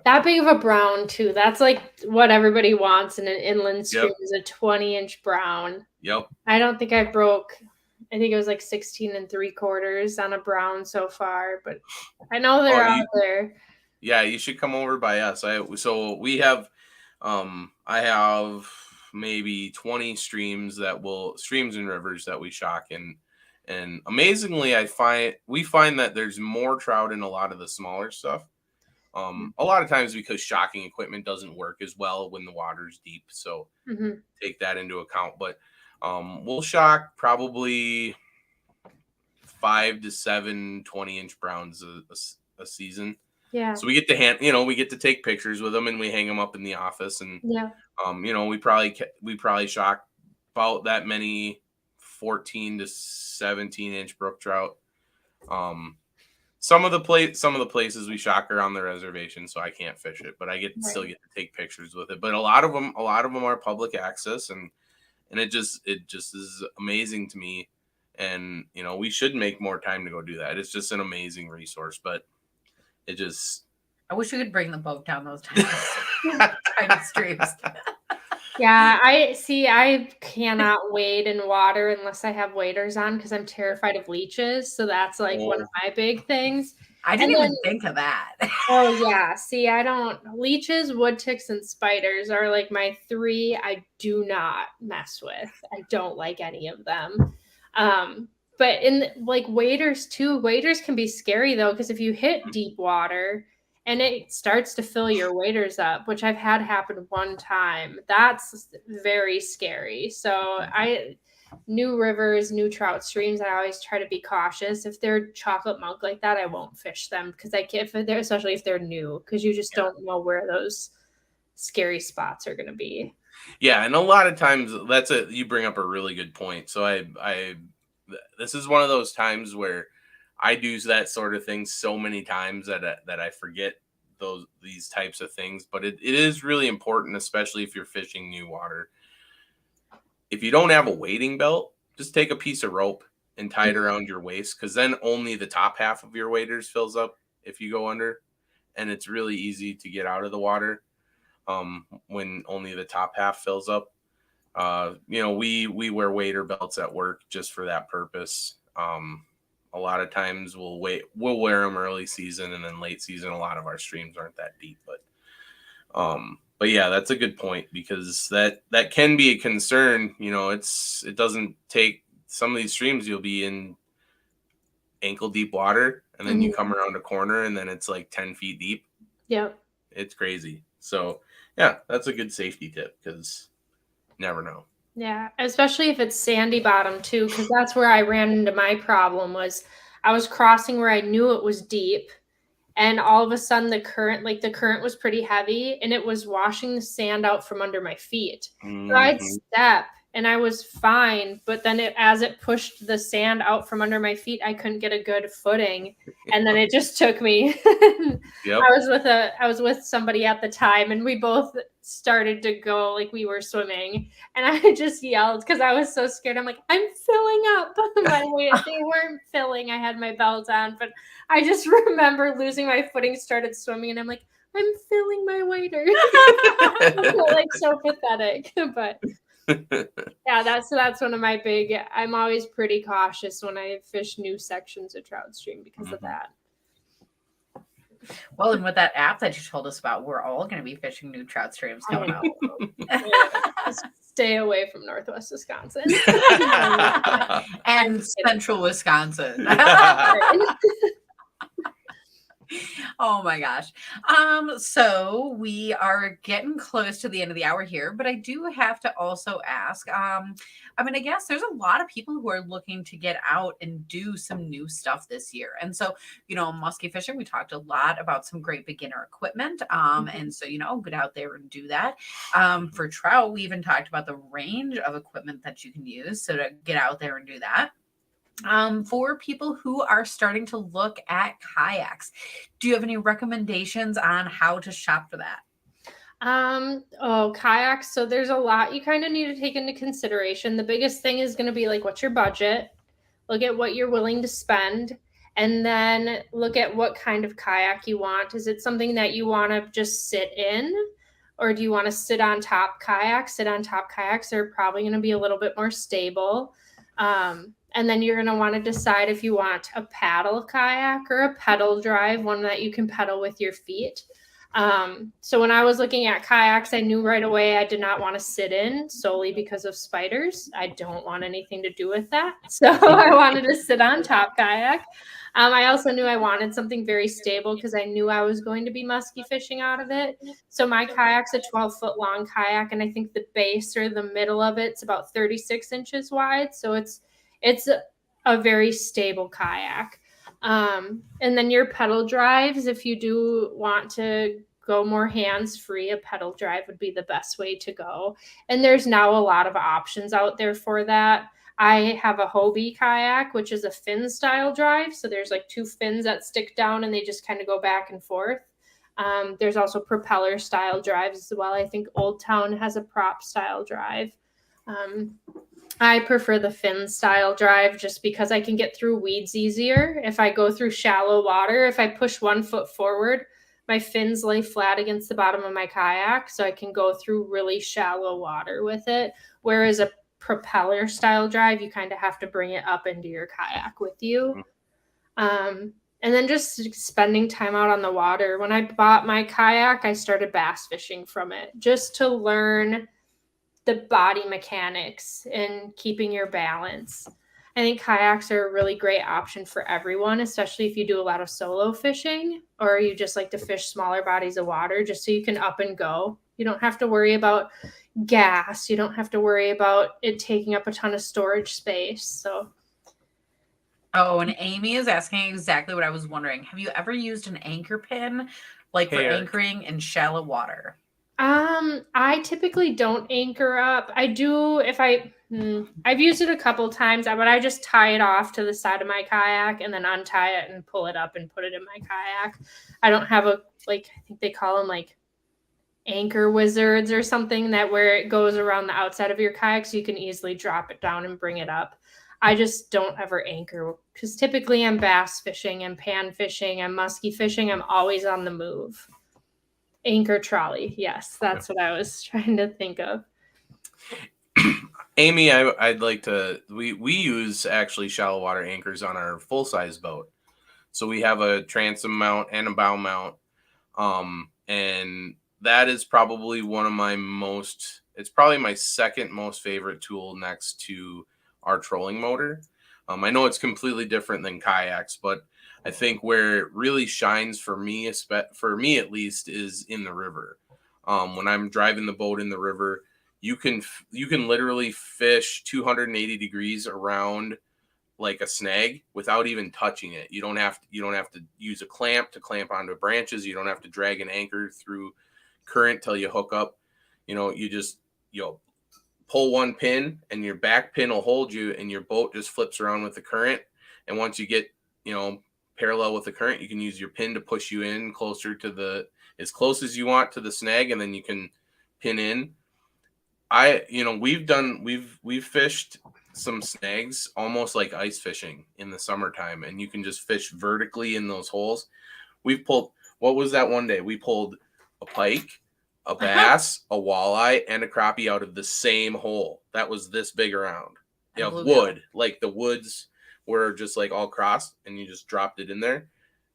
That big of a brown too. That's like what everybody wants in an inland stream is a 20-inch brown. Yep. I don't think I think it was like 16 3/4 on a brown so far, but I know they're out there. Yeah, you should come over by us. We have I have maybe 20 streams and rivers that we shock, and amazingly we find that there's more trout in a lot of the smaller stuff. A lot of times because shocking equipment doesn't work as well when the water's deep. So take that into account. But we'll shock probably 5 to 7 20-inch browns a season. Yeah. So we get to take pictures with them, and we hang them up in the office, and we probably shock about that many 14 to 17-inch brook trout. Some of the places we shock are on the reservation, so I can't fish it, but I still get to take pictures with it. But a lot of them are public access, and it just is amazing to me. And we should make more time to go do that. It's just an amazing resource, but I wish we could bring the boat down those tiny streams. Yeah, I cannot wade in water unless I have waders on because I'm terrified of leeches. So that's like one of my big things. I didn't even think of that. Oh yeah. See, leeches, wood ticks, and spiders are like my 3 I do not mess with. I don't like any of them. But in like waders too, waders can be scary though, because if you hit deep water and it starts to fill your waders up, which I've had happen one time, that's very scary. So new rivers, new trout streams, I always try to be cautious. If they're chocolate milk like that, I won't fish them because especially if they're new, because you just don't know where those scary spots are going to be. Yeah, and a lot of times you bring up a really good point. So this is one of those times where I do that sort of thing so many times that I forget these types of things. But it is really important, especially if you're fishing new water. If you don't have a wading belt, just take a piece of rope and tie it around your waist, because then only the top half of your waders fills up if you go under, and it's really easy to get out of the water. when only the top half fills up. We wear wader belts at work just for that purpose. A lot of times we'll wear them early season, and then late season, a lot of our streams aren't that deep, but yeah, that's a good point, because that can be a concern. It doesn't take, some of these streams you'll be in ankle deep water, and then you come around a corner and then it's like 10 feet deep. Yep. It's crazy. So yeah, that's a good safety tip, because never know. Yeah, especially if it's sandy bottom too, because that's where I ran into my problem. Was I was crossing where I knew it was deep, and all of a sudden the current was pretty heavy, and it was washing the sand out from under my feet. So I'd step and I was fine, but then as it pushed the sand out from under my feet, I couldn't get a good footing, and then it just took me. Yep. I was with somebody at the time, and we both started to go like we were swimming, and I just yelled because I was so scared. I'm like, I'm filling up. They weren't filling. I had my belt on, but I just remember losing my footing, started swimming, and I'm like, I'm filling my wader. Like so pathetic, but yeah, that's one of my big. I'm always pretty cautious when I fish new sections of trout stream because of that. Well, and with that app that you told us about, we're all going to be fishing new trout streams coming up. Stay away from Northwest Wisconsin and Central Wisconsin. Oh my gosh. So we are getting close to the end of the hour here, but I do have to also ask, I guess there's a lot of people who are looking to get out and do some new stuff this year. And so, musky fishing, we talked a lot about some great beginner equipment. And so, get out there and do that. For trout, we even talked about the range of equipment that you can use. So to get out there and do that. For people who are starting to look at kayaks, do you have any recommendations on how to shop for that? Kayaks. So there's a lot you kind of need to take into consideration. The biggest thing is going to be like, what's your budget? Look at what you're willing to spend, and then look at what kind of kayak you want. Is it something that you want to just sit in, or do you want to sit on top kayaks? Sit on top kayaks are probably going to be a little bit more stable. And then you're going to want to decide if you want a paddle kayak or a pedal drive, one that you can pedal with your feet. So when I was looking at kayaks, I knew right away I did not want to sit in solely because of spiders. I don't want anything to do with that. So I wanted to sit on top kayak. I also knew I wanted something very stable because I knew I was going to be musky fishing out of it. So my kayak's a 12-foot long kayak, and I think the base or the middle of it's about 36 inches wide. So it's a very stable kayak. And then your pedal drives, if you do want to go more hands-free, a pedal drive would be the best way to go. And there's now a lot of options out there for that. I have a Hobie kayak, which is a fin style drive. So there's like two fins that stick down and they just kind of go back and forth. There's also propeller style drives as well. I think Old Town has a prop style drive. I prefer the fin style drive just because I can get through weeds easier. If I go through shallow water, if I push 1 foot forward, my fins lay flat against the bottom of my kayak, so I can go through really shallow water with it. Whereas a propeller style drive, you kind of have to bring it up into your kayak with you. And then just spending time out on the water. When I bought my kayak, I started bass fishing from it just to learn the body mechanics and keeping your balance. I think kayaks are a really great option for everyone, especially if you do a lot of solo fishing or you just like to fish smaller bodies of water just so you can up and go. You don't have to worry about gas. You don't have to worry about it taking up a ton of storage space. So. Oh, and Amy is asking exactly what I was wondering. Have you ever used an anchor pin, like for anchoring in shallow water? I typically don't anchor up. I do if I've used it a couple times, but I just tie it off to the side of my kayak and then untie it and pull it up and put it in my kayak. I don't have I think they call them like anchor wizards or something that where it goes around the outside of your kayak so you can easily drop it down and bring it up. I just don't ever anchor because typically I'm bass fishing, I'm pan fishing, I'm musky fishing, I'm always on the move. Anchor trolley. Yes, that's what I was trying to think of. Amy, I'd like to. We use actually shallow water anchors on our full size boat. So we have a transom mount and a bow mount, and that is probably one of my most. It's probably my second most favorite tool next to our trolling motor. I know it's completely different than kayaks, but I think where it really shines for me at least, is in the river. When I'm driving the boat in the river, you can literally fish 280 degrees around like a snag without even touching it. You don't have to use a clamp to clamp onto branches. You don't have to drag an anchor through current till you hook up. You just pull one pin and your back pin will hold you, and your boat just flips around with the current. And once you get parallel with the current, you can use your pin to push you in closer to as close as you want to the snag, and then you can pin in. We've fished some snags almost like ice fishing in the summertime, and you can just fish vertically in those holes. We've pulled, what was that one day? We pulled a pike, a bass, a walleye, and a crappie out of the same hole. That was this big around. Wood, like the woods were just like all crossed, and you just dropped it in there.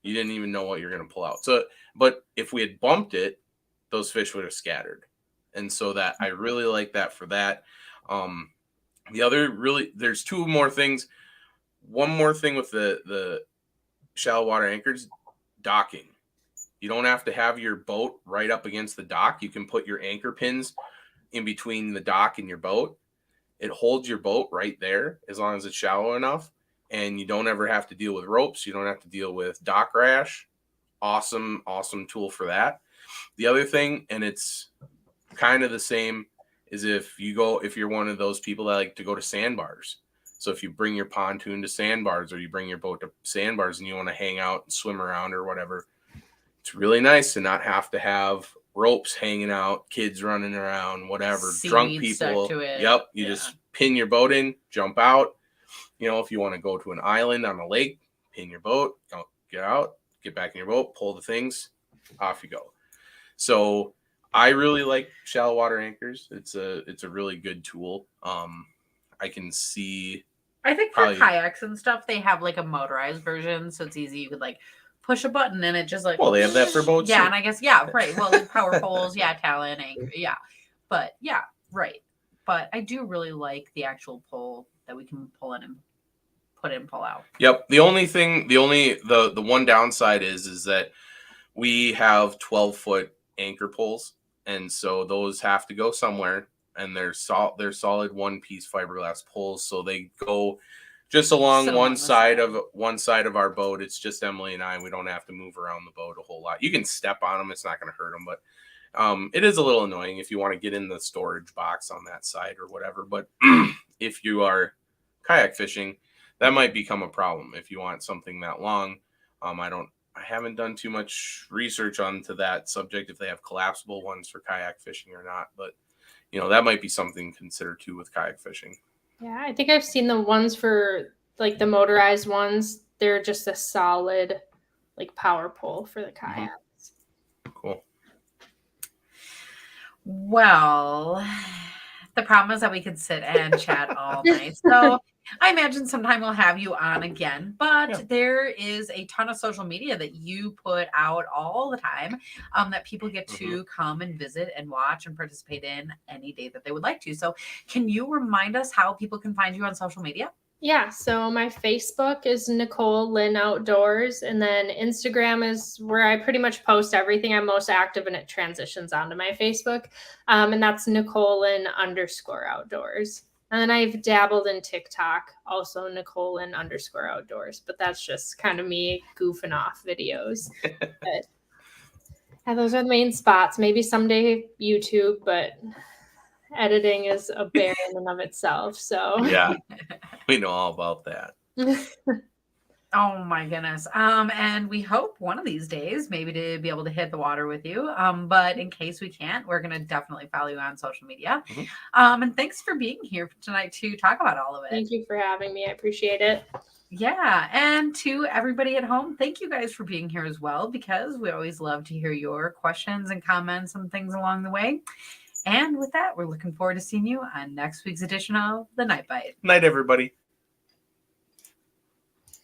You didn't even know what you're going to pull out. So, but if we had bumped it, those fish would have scattered. And so that I really like that for that. There's two more things. One more thing with the shallow water anchors, docking. You don't have to have your boat right up against the dock. You can put your anchor pins in between the dock and your boat. It holds your boat right there as long as it's shallow enough, and you don't ever have to deal with ropes. You don't have to deal with dock rash. Awesome tool for that. The other thing, and it's kind of the same, is if you're one of those people that like to go to sandbars. So if you bring your pontoon to sandbars, or you bring your boat to sandbars and you want to hang out and swim around or whatever, it's really nice to not have to have ropes hanging out, kids running around, whatever, drunk people. Yep. You just pin your boat in, jump out. If you want to go to an island on a lake, pin your boat, get out, get back in your boat, pull the things, off you go. So I really like shallow water anchors. It's a really good tool. I can see. I think for kayaks and stuff, they have like a motorized version, so it's easy. You could like push a button and it just like. Well, they have that for boats. Yeah, too. and I guess right. Well, like power poles, talon, anchor, But right. But I do really like the actual pole that we can pull in and put in, pull out. Yep. The one downside is that we have 12-foot anchor poles, and so those have to go somewhere, and they're solid one-piece fiberglass poles, so they go just along one side of our boat. It's just Emily and I. We don't have to move around the boat a whole lot. You can step on them; it's not going to hurt them, but it is a little annoying if you want to get in the storage box on that side or whatever. But if you are kayak fishing, that might become a problem if you want something that long. I haven't done too much research onto that subject, if they have collapsible ones for kayak fishing or not, but that might be something to consider too with kayak fishing. Yeah, I think I've seen the ones for like the motorized ones. They're just a solid like power pole for the kayaks. Mm-hmm. Cool. Well, the problem is that we could sit and chat all night. So I imagine sometime we'll have you on again, but there is a ton of social media that you put out all the time that people get to come and visit and watch and participate in any day that they would like to. So can you remind us how people can find you on social media? Yeah, so my Facebook is Nicole Lynn Outdoors, and then Instagram is where I pretty much post everything. I'm most active, and it transitions onto my Facebook, and that's Nicole Lynn _outdoors. And then I've dabbled in TikTok, also Nicole Lynn _outdoors, but that's just kind of me goofing off videos. But those are the main spots. Maybe someday YouTube, but editing is a bear in and of itself. So yeah, we know all about that. Oh my goodness. And we hope one of these days maybe to be able to hit the water with you. But in case we can't, we're going to definitely follow you on social media. And thanks for being here tonight to talk about all of it. Thank you for having me. I appreciate it. Yeah. And to everybody at home, thank you guys for being here as well, because we always love to hear your questions and comments and things along the way. And with that, we're looking forward to seeing you on next week's edition of The Night Bite. Night, everybody.